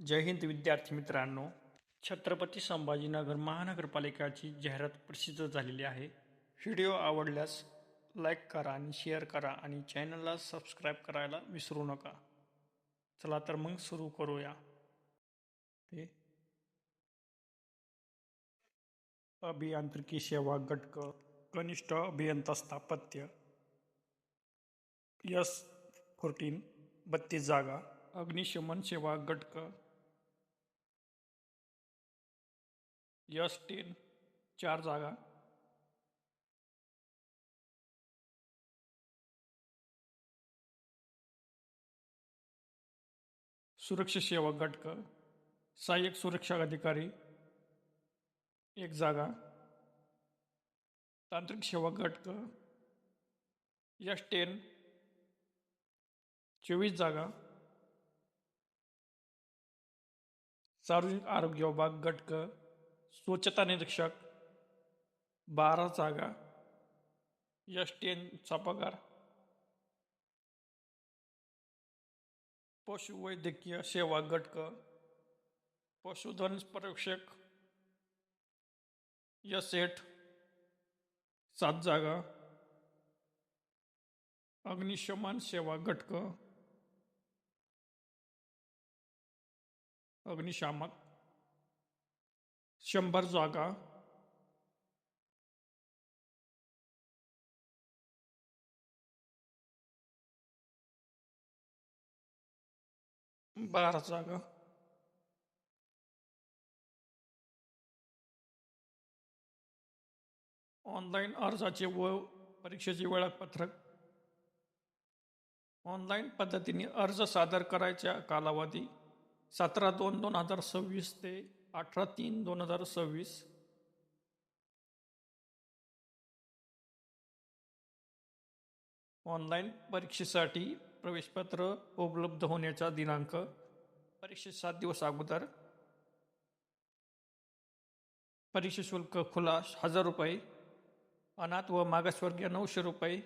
जय हिंद विद्यार्थी मित्रांनो. छत्रपती संभाजीनगर महानगरपालिकाची जाहिरात प्रसिद्ध झालेली आहे. व्हिडिओ आवडल्यास लाईक करा आणि शेअर करा आणि चॅनलला सबस्क्राईब करायला विसरू नका. चला तर मग सुरू करूया. ते अभियांत्रिकी सेवा घटक कनिष्ठ अभियंता स्थापत्य S14 32 जागा. अग्निशमन सेवा घटक S10 4 जागा. सुरक्षा सेवा घटक सहाय्यक सुरक्षा अधिकारी 1 जागा. तांत्रिक सेवा घटक S10 24 जागा. सार्वजनिक आरोग्य विभाग घटक स्वच्छता निरीक्षक 12 जागा. S10 चा पगार. पशुवैद्यकीय सेवा घटक पशुधन पर्यवेक्षक S8 7 जागा. अग्निशमन सेवा घटक अग्निशामक 100 जागा. बारा जागा. ऑनलाईन अर्जाचे व परीक्षेचे वेळापत्रक. ऑनलाईन पद्धतीने अर्ज सादर करायचा कालावधी 17/2/2026 ते 18/3/2026. ऑनलाईन परीक्षेसाठी प्रवेशपत्र उपलब्ध होण्याचा दिनांक परीक्षे 7 दिवस अगोदर. परीक्षा शुल्क खुला 1000 रुपये. अनाथ व मागासवर्गीय 900 रुपये.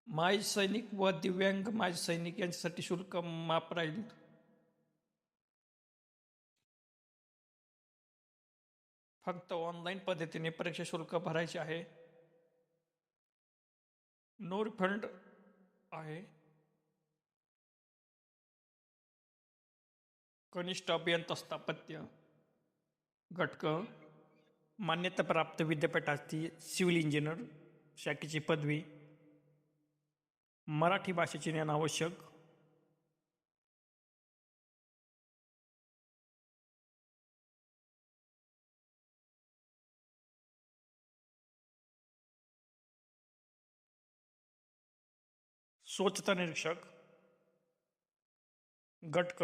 माजी सैनिक व दिव्यांग माजी सैनिक यांच्यासाठी शुल्क माफ राहील. फक्त ऑनलाईन पद्धतीने परीक्षा शुल्क भरायचे आहे. नो रिफंड आहे. कनिष्ठ अभियंता स्थापत्य घटक मान्यताप्राप्त विद्यापीठाची सिव्हिल इंजिनियर शाखेची पदवी. मराठी भाषेचे ज्ञान आवश्यक. स्वच्छता निरीक्षक घटक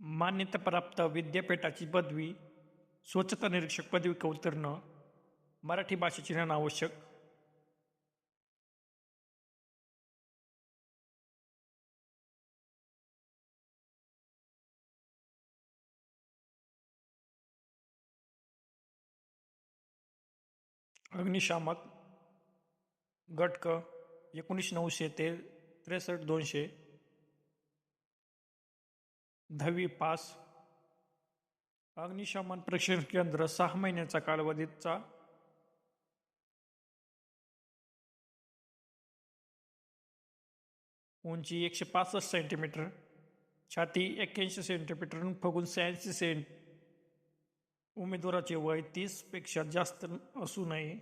मान्यताप्राप्त विद्यापीठाची पदवी. स्वच्छता निरीक्षक पदवी उत्तीर्ण. मराठी भाषेचे ज्ञान आवश्यक. अग्निशामक घटक 19,900 ते 63,200. 10वी पास. अग्निशमन प्रशिक्षण केंद्र 6 महिन्याचा कालावधीचा. उंची 165 सेंटीमीटर. छाती 81 सेंटीमीटर. फगून 86 सेंट. उमेदवाराचे वय 30 पेक्षा जास्त असू नये.